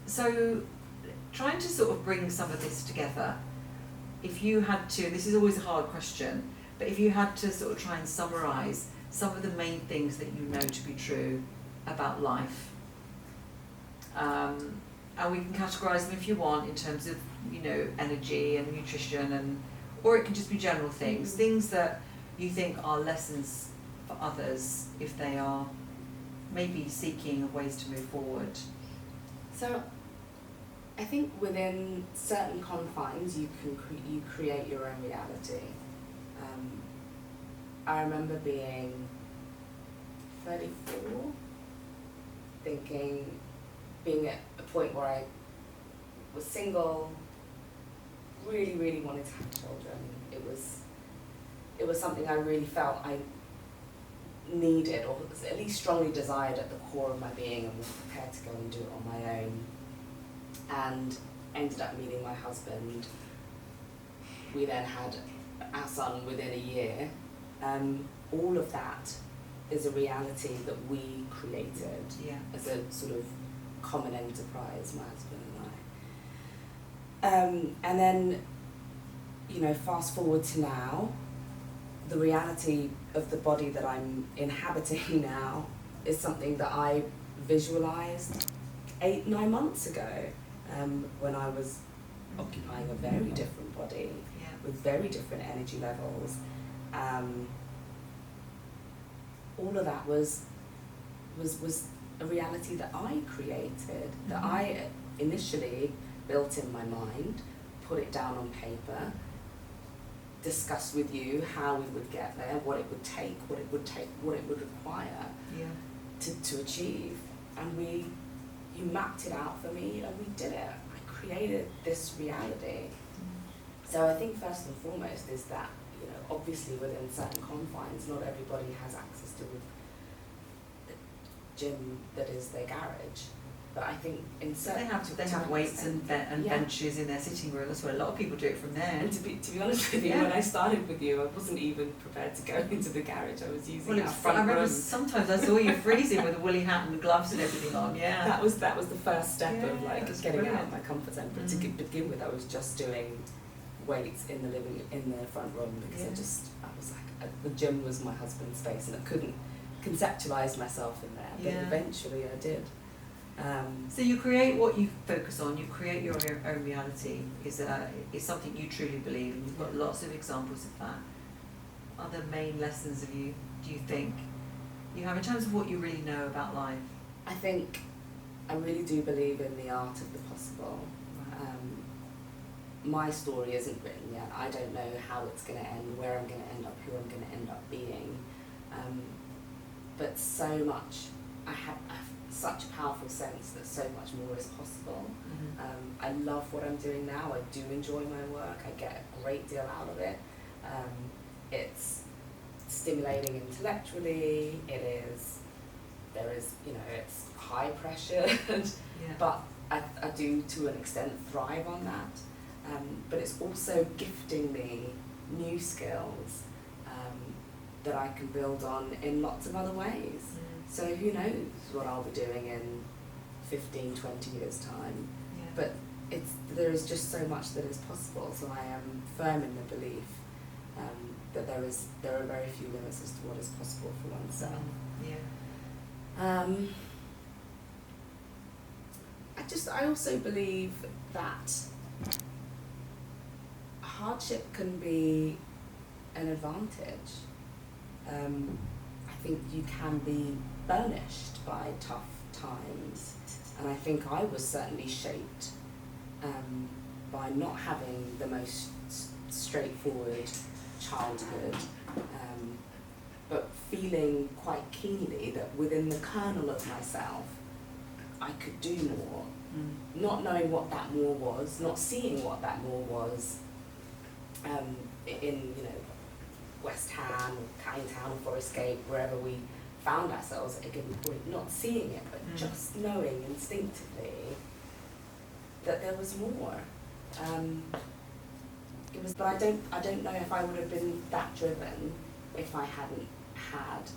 So trying to sort of bring some of this together, if you had to, this is always a hard question, but if you had to sort of try and summarize some of the main things that you know to be true about life, and we can categorize them if you want in terms of energy and nutrition, or it can just be general things that you think are lessons for others if they are maybe seeking ways to move forward. So I think within certain confines you create your own reality. I remember being 34, being at a point where I was single, really wanted to have children. It was it was something I really felt I needed, or at least strongly desired at the core of my being, and was prepared to go and do it on my own. And ended up meeting my husband. We then had our son within a year. All of that is a reality that we created as a sort of common enterprise, my husband and I. And then, you know, fast forward to now, the reality of the body that I'm inhabiting now is something that I visualized 8-9 months ago, when I was occupying a very different body with very different energy levels. All of that was a reality that I created, that I initially built in my mind, put it down on paper, discussed with you how we would get there, what it would take, what it would require to achieve. And you mapped it out for me, and we did it. I created this reality. So I think first and foremost is that, you know, obviously within certain confines, not everybody has access to the gym that is their garage. But I think in certain they have weights and benches in their sitting room. That's where a lot of people do it from there. And to be honest with you, when I started with you, I wasn't even prepared to go into the garage. I was using our front room. I remember sometimes I saw you freezing with a woolly hat and the gloves and everything on. Yeah, that was the first step of like getting brilliant. out of my comfort zone. But to begin with, I was just doing weights in the front room, because I was like, the gym was my husband's space, and I couldn't conceptualize myself in there. But eventually, I did. So you create what you focus on, you create your own reality, is something you truly believe, and you've got lots of examples of that. Other main lessons do you think you have in terms of what you really know about life? I think I really do believe in the art of the possible. My story isn't written yet. I don't know how it's going to end, where I'm going to end up, who I'm going to end up being. But so much, I have such a powerful sense that so much more is possible. I love what I'm doing now. I do enjoy my work. I get a great deal out of it. It's stimulating intellectually. It's high pressure, but I do to an extent thrive on that. But it's also gifting me new skills that I can build on in lots of other ways. So who knows what I'll be doing in 15, 20 years' time. But there is just so much that is possible. So I am firm in the belief that there are very few limits as to what is possible for oneself. I also believe that hardship can be an advantage. I think you can be burnished by tough times, and I think I was certainly shaped by not having the most straightforward childhood, but feeling quite keenly that within the kernel of myself I could do more, not knowing what that more was, not seeing what that more was, in West Ham or Canning Town or Forest Gate, wherever we found ourselves at a given point, not seeing it, but just knowing instinctively that there was more. But I don't know if I would have been that driven if I hadn't had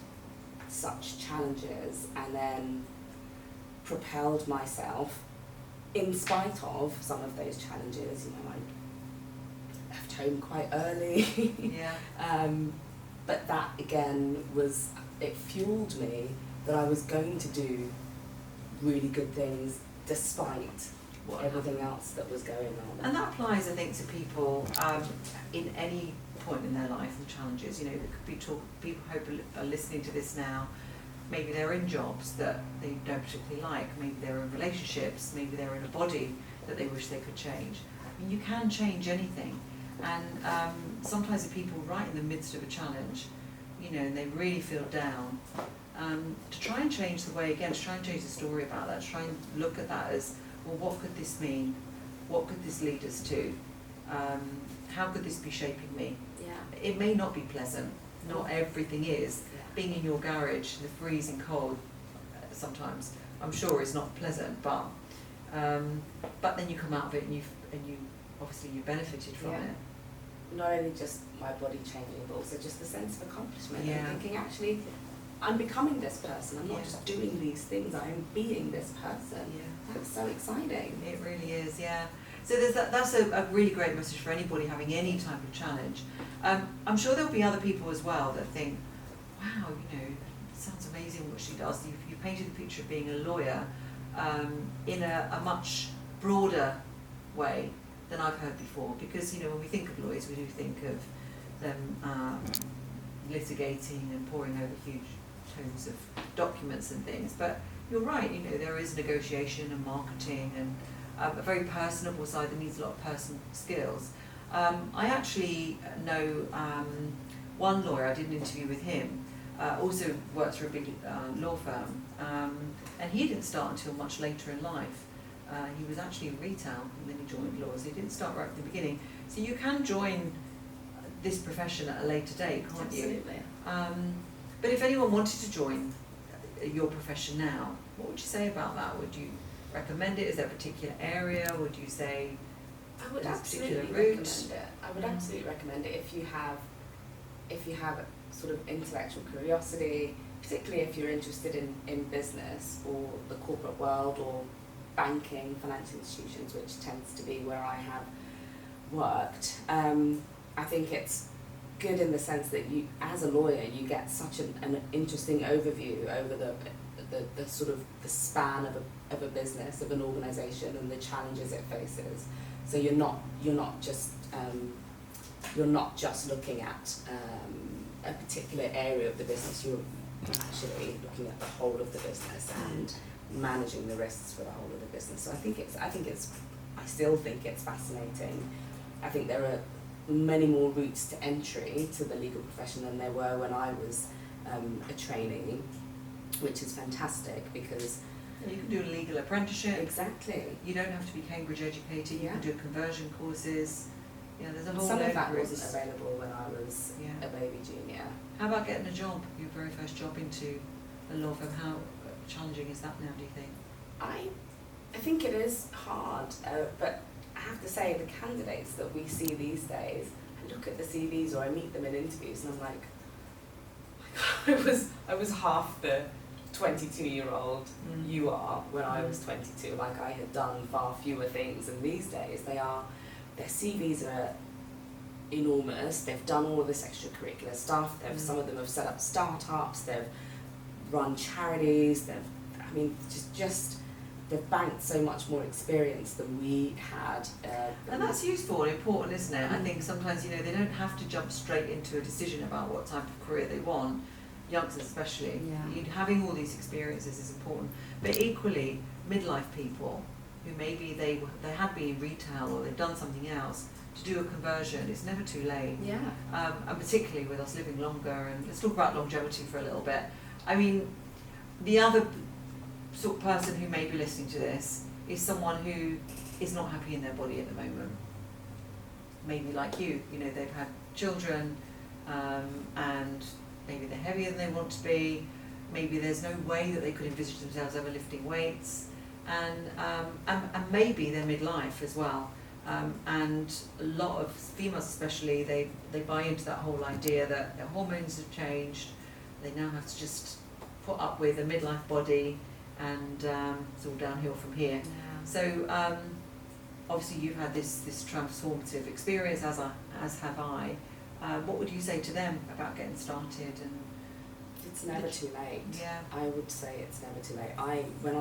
such challenges and then propelled myself in spite of some of those challenges. I left home quite early. But that again it fueled me that I was going to do really good things despite everything else that was going on. And that applies, I think, to people in any point in their life and challenges. There could be people who are listening to this now. Maybe they're in jobs that they don't particularly like. Maybe they're in relationships. Maybe they're in a body that they wish they could change. You can change anything. And sometimes the people right in the midst of a challenge, and they really feel down, to try and change the way, again, to try and change the story about that, to try and look at that as, well, what could this mean? What could this lead us to? How could this be shaping me? Yeah. It may not be pleasant. Not everything is. Yeah. Being in your garage, the freezing cold, sometimes I'm sure is not pleasant, but then you come out of it and you obviously you benefited from Yeah. it. Not only just my body changing, but also just the sense of accomplishment. Yeah. And thinking, actually, I'm becoming this person. I'm not Yeah. just doing these things. I am being this person. Yeah. That's so exciting. It really is, yeah. So there's that's a really great message for anybody having any type of challenge. I'm sure there'll be other people as well that think, wow, you know, it sounds amazing what she does. You painted the picture of being a lawyer in a much broader way than I've heard before. Because, you know, when we think of lawyers, we do think of them litigating and poring over huge tomes of documents and things. But you're right, you know, there is negotiation and marketing and a very personable side that needs a lot of personal skills. I actually know one lawyer, I did an interview with him, also works for a big law firm, and he didn't start until much later in life. He was actually in retail and then he joined law, so he didn't start right at the beginning. So you can join this profession at a later date, can't you? Absolutely. But if anyone wanted to join your profession now, what would you say about that? Would you recommend it? Is there a particular area? Would you say I would there's a absolutely particular route? recommend it. I would absolutely recommend it if you have sort of intellectual curiosity, particularly if you're interested in business or the corporate world or banking, financial institutions, which tends to be where I have worked. I think it's good in the sense that you, as a lawyer, you get such an interesting overview over the sort of the span of a business, of an organisation, and the challenges it faces. So you're not just looking at a particular area of the business. You're actually looking at the whole of the business and managing the risks for the whole of the business. So I still think it's fascinating. I think there are many more routes to entry to the legal profession than there were when I was a trainee, which is fantastic because you can do a legal apprenticeship. Exactly. You don't have to be Cambridge educated. You can do conversion courses. Yeah, there's a whole Some load of that routes. wasn't available when I was a baby junior. How about getting a job, your very first job into a law firm? How challenging is that now, do you think? I think it is hard, but I have to say the candidates that we see these days, I look at the CVs or I meet them in interviews and I'm like, I was half the 22-year-old you are when I was 22. Like, I had done far fewer things, and these days their CVs are enormous. They've done all of this extracurricular stuff. Some of them have set up startups. They've run charities. They've banked so much more experience than we had. And that's useful and important, isn't it? I think sometimes, you know, they don't have to jump straight into a decision about what type of career they want, youngsters especially. Having all these experiences is important. But equally, midlife people who maybe they had been in retail or they've done something else, to do a conversion, it's never too late. And particularly with us living longer, and let's talk about longevity for a little bit. I mean, the other sort of person who may be listening to this is someone who is not happy in their body at the moment. Maybe like you know, they've had children, and maybe they're heavier than they want to be. Maybe there's no way that they could envisage themselves ever lifting weights, and maybe they're midlife as well. And a lot of females especially, they buy into that whole idea that their hormones have changed. They now have to just put up with a midlife body, and it's all downhill from here. So obviously you've had this transformative experience, as have I. What would you say to them about getting started? And it's never too late. I would say it's never too late. When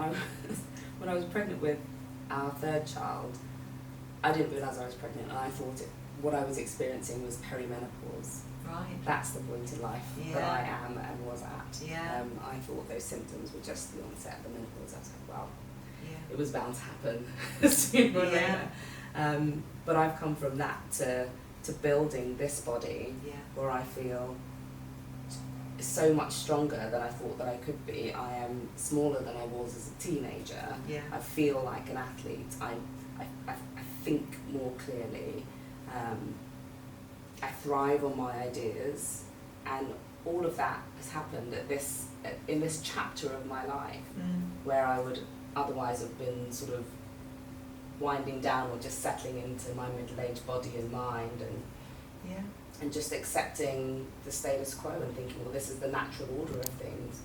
I was pregnant with our third child, I didn't realise I was pregnant, and I thought what I was experiencing was perimenopause. Right. That's the point in life that I am and was at. I thought those symptoms were just the onset of the menopause. I was like, well, it was bound to happen sooner or later. But I've come from that to building this body where I feel so much stronger than I thought that I could be. I am smaller than I was as a teenager. I feel like an athlete. I think more clearly. I thrive on my ideas, and all of that has happened in this chapter of my life, where I would otherwise have been sort of winding down or just settling into my middle-aged body and mind, and just accepting the status quo and thinking, well, this is the natural order of things.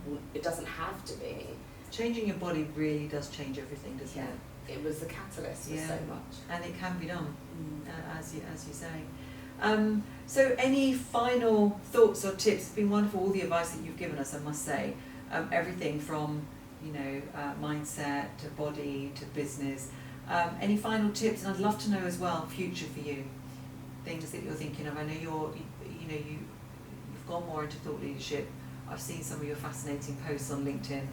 Well, it doesn't have to be. Changing your body really does change everything, doesn't it? It was the catalyst for so much. And it can be done, as you say. So any final thoughts or tips? It's been wonderful, all the advice that you've given us, I must say. Everything from, mindset to body to business. Any final tips? And I'd love to know as well, future for you, things that you're thinking of. I know you've gone more into thought leadership. I've seen some of your fascinating posts on LinkedIn.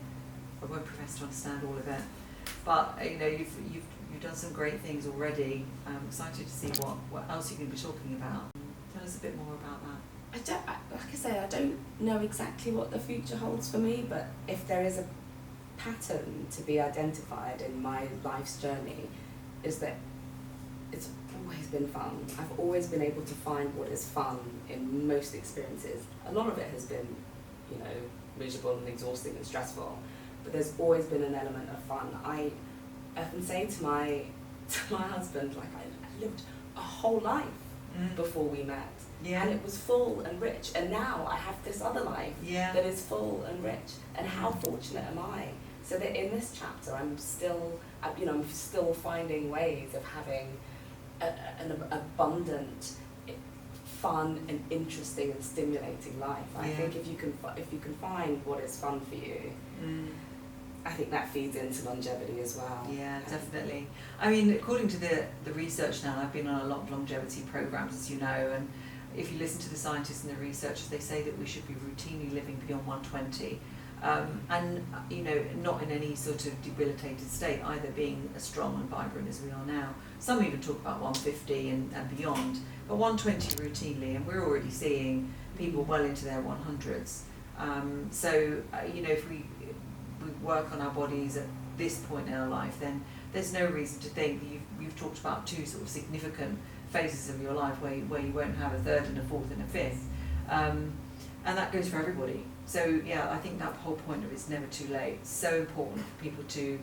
I won't profess to understand all of it, but you've done some great things already. I'm excited to see what else you're going to be talking about. Tell us a bit more about that. I don't know exactly what the future holds for me, but if there is a pattern to be identified in my life's journey, is that it's always been fun. I've always been able to find what is fun in most experiences. A lot of it has been, miserable and exhausting and stressful, but there's always been an element of fun. I often say to my husband, like, I lived a whole life before we met, and it was full and rich, and now I have this other life that is full and rich, and how fortunate am I? So that in this chapter, I'm still finding ways of having an abundant, fun and interesting and stimulating life. I think if you can find what is fun for you, I think that feeds into longevity as well. Yeah, definitely. I mean, according to the research now, I've been on a lot of longevity programs, as you know, and if you listen to the scientists and the researchers, they say that we should be routinely living beyond 120. And not in any sort of debilitated state, either being as strong and vibrant as we are now. Some even talk about 150 and beyond, but 120 routinely, and we're already seeing people well into their 100s. If we work on our bodies at this point in our life, then there's no reason to think that you've talked about two sort of significant phases of your life where you won't have a third and a fourth and a fifth. And that goes for everybody. So I think that whole point of it's never too late. It's so important for people to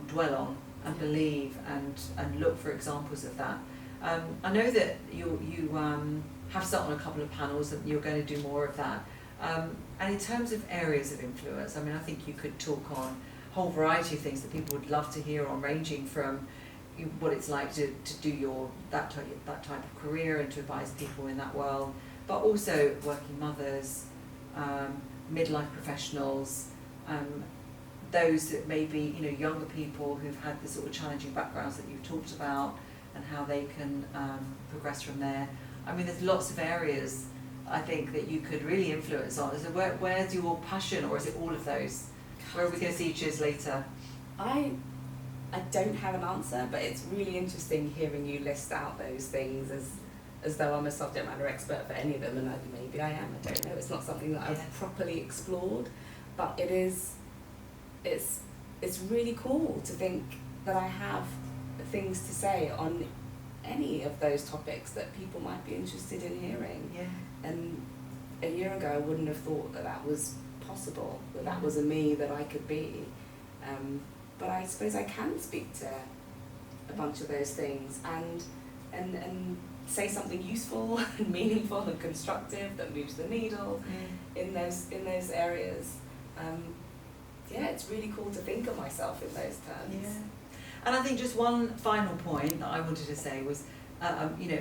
dwell on and believe and look for examples of that. I know that you have sat on a couple of panels and you're going to do more of that. And in terms of areas of influence, I mean, I think you could talk on a whole variety of things that people would love to hear on, ranging from what it's like to do that type of career and to advise people in that world, but also working mothers, midlife professionals, those that may be younger people who've had the sort of challenging backgrounds that you've talked about, and how they can progress from there. I mean, there's lots of areas I think that you could really influence on. So where's your passion, or is it all of those? Where are we going to see Chiz later? I don't have an answer, but it's really interesting hearing you list out those things as though I'm a subject matter expert for any of them, and maybe I am, I don't know. It's not something that I've properly explored, but it's really cool to think that I have things to say on any of those topics that people might be interested in hearing. And a year ago I wouldn't have thought that was possible, that was a me that I could be. But I suppose I can speak to a bunch of those things and say something useful and meaningful and constructive that moves the needle in those areas. It's really cool to think of myself in those terms. And I think just one final point that I wanted to say was,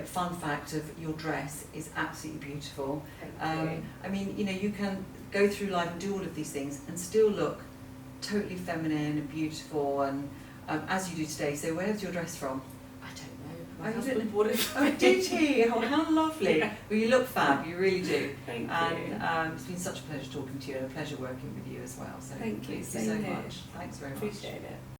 fun fact of your dress is absolutely beautiful. Thank you. I mean, you can go through life and do all of these things and still look totally feminine and beautiful, and as you do today. So where's your dress from? I don't know. My husband bought it for me. Oh, did he? Oh, how lovely. Well, you look fab, you really do. Thank you. And it's been such a pleasure talking to you, and a pleasure working with you as well. So thank you so much. Thanks very much. Appreciate it.